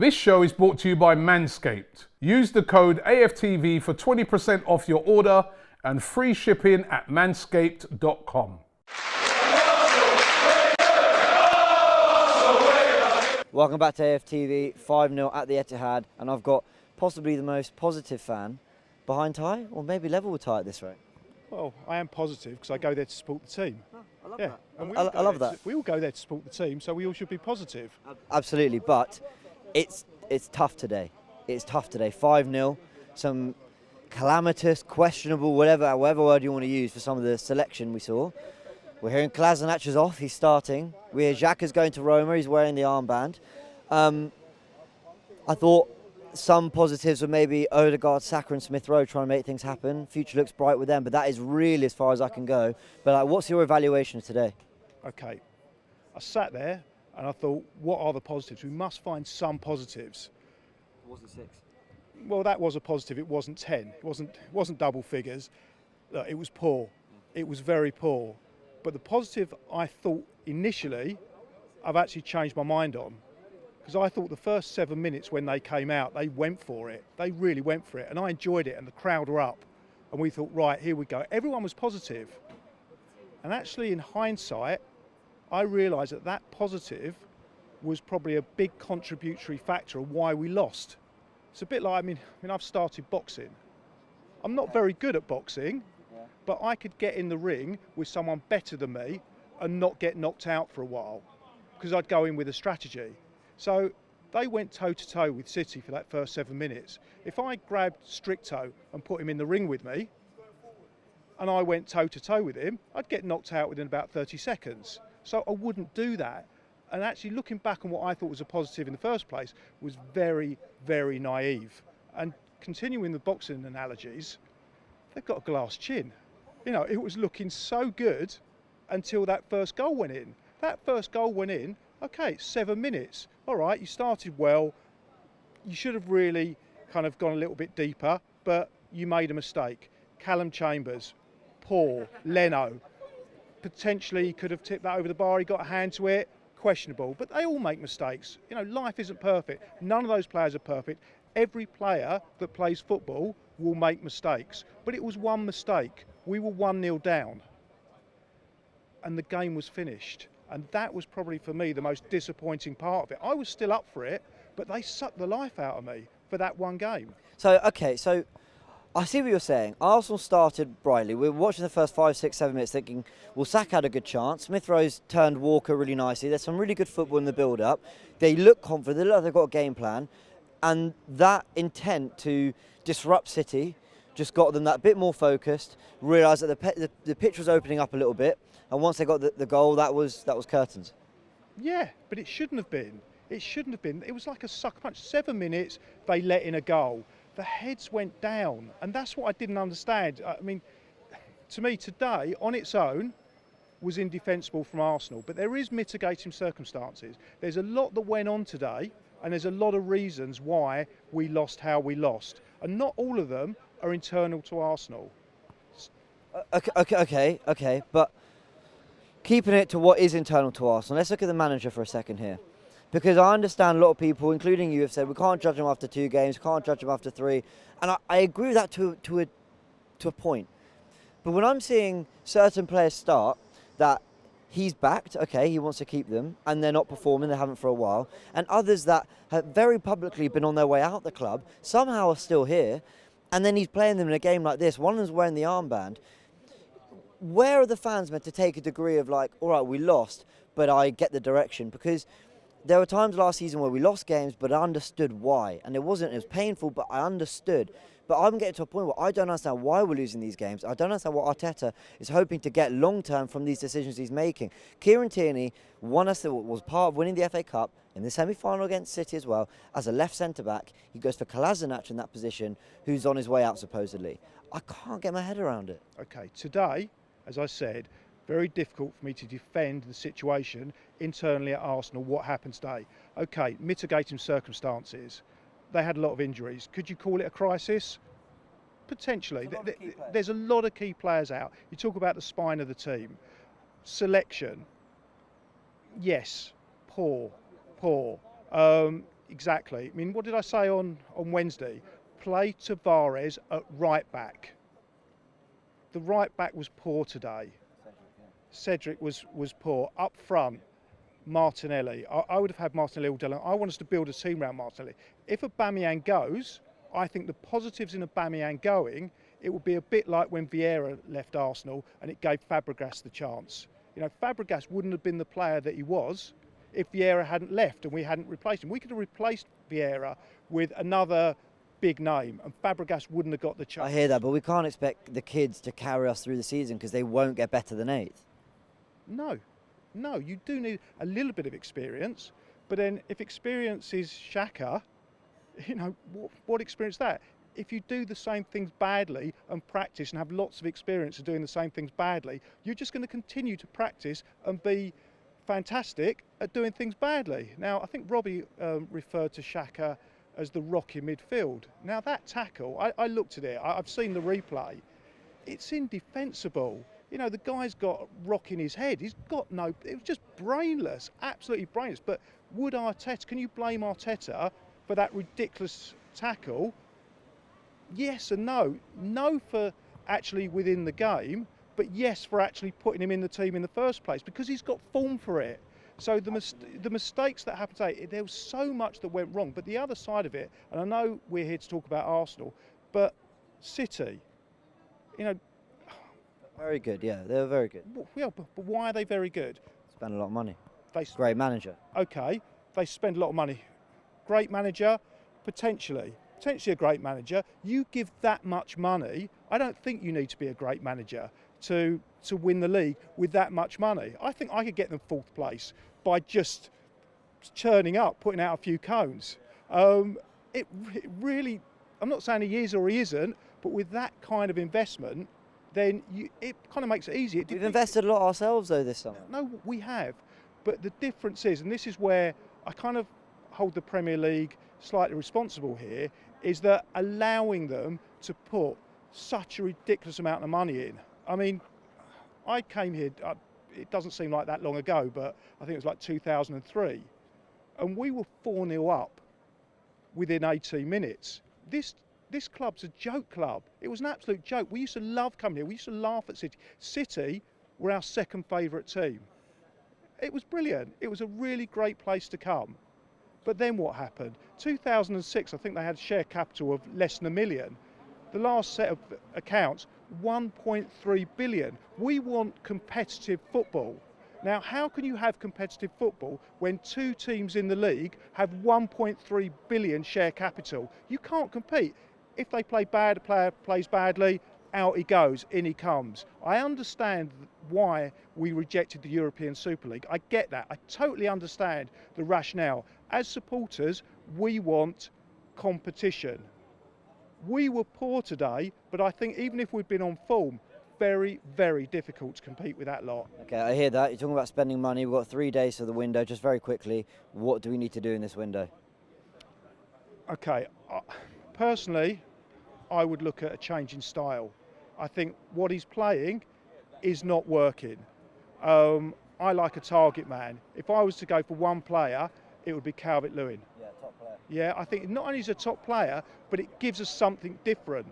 This show is brought to you by Manscaped. Use the code AFTV for 20% off your order and free shipping at manscaped.com. Welcome back to AFTV, 5-0 at the Etihad, and I've got possibly the most positive fan behind Ty, or maybe level with Ty at this rate. Well, I am positive because I go there to support the team. Oh, I love yeah, that. and I love that. We all go there to support the team, so we all should be positive. Absolutely, but it's tough today. It's tough today. 5-0, some calamitous, questionable, whatever word you want to use for some of the selection we saw. We're hearing Kolasinac is off, he's starting. We hear Xhaka's going to Roma, he's wearing the armband. I thought some positives were maybe Odegaard, Saka and Smith Rowe trying to make things happen. Future looks bright with them, but that is really as far as I can go. But what's your evaluation of today? Okay, I sat there and I thought, what are the positives? We must find some positives. It wasn't 6. Well, that was a positive. It wasn't 10. It wasn't double figures. Look, it was poor. It was very poor. But the positive I thought initially, I've actually changed my mind on. Because I thought the first 7 minutes when they came out, they went for it. They really went for it. And I enjoyed it. And the crowd were up. And we thought, right, here we go. Everyone was positive. And actually, in hindsight, I realised that that positive was probably a big contributory factor of why we lost. It's a bit like, I mean, I've started boxing. I'm not very good at boxing, but I could get in the ring with someone better than me and not get knocked out for a while because I'd go in with a strategy. So they went toe-to-toe with City for that first 7 minutes. If I grabbed Stricto and put him in the ring with me and I went toe-to-toe with him, I'd get knocked out within about 30 seconds. So I wouldn't do that. And actually looking back on what I thought was a positive in the first place was very, very naive. And continuing the boxing analogies, they've got a glass chin. You know, it was looking so good until that first goal went in. That first goal went in, okay, 7 minutes. All right, you started well. You should have really kind of gone a little bit deeper, but you made a mistake. Callum Chambers, poor. Leno, potentially could have tipped that over the bar. He got a hand to it, questionable. But they all make mistakes. You know, life isn't perfect. None of those players are perfect. Every player that plays football will make mistakes. But it was one mistake. We were 1-0 down. And the game was finished. And that was probably, for me, the most disappointing part of it. I was still up for it, but they sucked the life out of me for that one game. So I see what you're saying. Arsenal started brightly. We were watching the first 5, 6, 7 minutes thinking, well, Saka had a good chance. Smith Rowe's turned Walker really nicely. There's some really good football in the build-up. They look confident. They look like they've got a game plan. And that intent to disrupt City just got them that bit more focused, realised that the pitch was opening up a little bit. And once they got the goal, that was curtains. Yeah, but it shouldn't have been. It shouldn't have been. It was like a sucker punch. 7 minutes, they let in a goal. The heads went down, and that's what I didn't understand. I mean, to me, today, on its own, was indefensible from Arsenal. But there is mitigating circumstances. There's a lot that went on today, and there's a lot of reasons why we lost how we lost. And not all of them are internal to Arsenal. Okay, but keeping it to what is internal to Arsenal, let's look at the manager for a second here. Because I understand a lot of people, including you, have said we can't judge him after 2 games, we can't judge him after 3. And I agree with that to a point. But when I'm seeing certain players start that he's backed, okay, he wants to keep them, and they're not performing, they haven't for a while, and others that have very publicly been on their way out the club, somehow are still here, and then he's playing them in a game like this, one of them's wearing the armband. Where are the fans meant to take a degree of like, all right, we lost, but I get the direction? Because there were times last season where we lost games, but I understood why. And it was painful, but I understood. But I'm getting to a point where I don't understand why we're losing these games. I don't understand what Arteta is hoping to get long-term from these decisions he's making. Kieran Tierney was part of winning the FA Cup in the semi-final against City as well. As a left centre-back, he goes for Kolasinac in that position, who's on his way out supposedly. I can't get my head around it. Okay, today, as I said, very difficult for me to defend the situation internally at Arsenal, what happened today. Okay, mitigating circumstances. They had a lot of injuries. Could you call it a crisis? Potentially. There's a lot of key players out. You talk about the spine of the team. Selection. Yes, poor. exactly. I mean, what did I say on Wednesday? Play Tavares at right back. The right back was poor today. Cedric was poor. Up front, Martinelli. I would have had Martinelli all day long. I want us to build a team around Martinelli. If Aubameyang goes, I think the positives in Aubameyang going, it would be a bit like when Vieira left Arsenal and it gave Fabregas the chance. You know, Fabregas wouldn't have been the player that he was if Vieira hadn't left and we hadn't replaced him. We could have replaced Vieira with another big name and Fabregas wouldn't have got the chance. I hear that, but we can't expect the kids to carry us through the season because they won't get better than 8th. No, you do need a little bit of experience, but then if experience is Xhaka, you know, what experience is that? If you do the same things badly and practice and have lots of experience of doing the same things badly, you're just going to continue to practice and be fantastic at doing things badly. Now, I think Robbie referred to Xhaka as the rock in midfield. Now, that tackle, I looked at it, I've seen the replay, it's indefensible. You know, the guy's got a rock in his head. It was just brainless, absolutely brainless. But can you blame Arteta for that ridiculous tackle? Yes and no. No for actually within the game, but yes for actually putting him in the team in the first place because he's got form for it. So the mistakes that happened today, there was so much that went wrong. But the other side of it, and I know we're here to talk about Arsenal, but City, you know, Very good, yeah, they were very good. yeah, but why are they very good? Spent a lot of money. They Great manager. Okay, they spend a lot of money. Great manager, potentially a great manager. You give that much money, I don't think you need to be a great manager to win the league with that much money. I think I could get them 4th place by just churning up, putting out a few cones. It really, I'm not saying he is or he isn't, but with that kind of investment, then it kind of makes it easy. We've invested a lot ourselves though this summer. No, we have. But the difference is, and this is where I kind of hold the Premier League slightly responsible here, is that allowing them to put such a ridiculous amount of money in. I mean, I came here, it doesn't seem like that long ago, but I think it was like 2003. And we were 4-0 up within 18 minutes. This club's a joke club. It was an absolute joke. We used to love coming here. We used to laugh at City. City were our second favourite team. It was brilliant. It was a really great place to come. But then what happened? 2006, I think they had share capital of less than $1 million. The last set of accounts, 1.3 billion. We want competitive football. Now, how can you have competitive football when 2 teams in the league have 1.3 billion share capital? You can't compete. If they play bad, a player plays badly, out he goes, in he comes. I understand why we rejected the European Super League. I get that. I totally understand the rationale. As supporters, we want competition. We were poor today, but I think even if we'd been on form, very, very difficult to compete with that lot. Okay, I hear that. You're talking about spending money. We've got 3 days for the window. Just very quickly, what do we need to do in this window? Okay, personally, I would look at a change in style. I think what he's playing is not working. I like a target man. If I was to go for one player, it would be Calvert-Lewin. Yeah, top player. Yeah, I think not only is he a top player, but it gives us something different.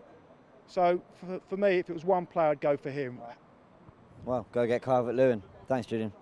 So for me, if it was one player, I'd go for him. Well, go get Calvert-Lewin. Thanks, Julian.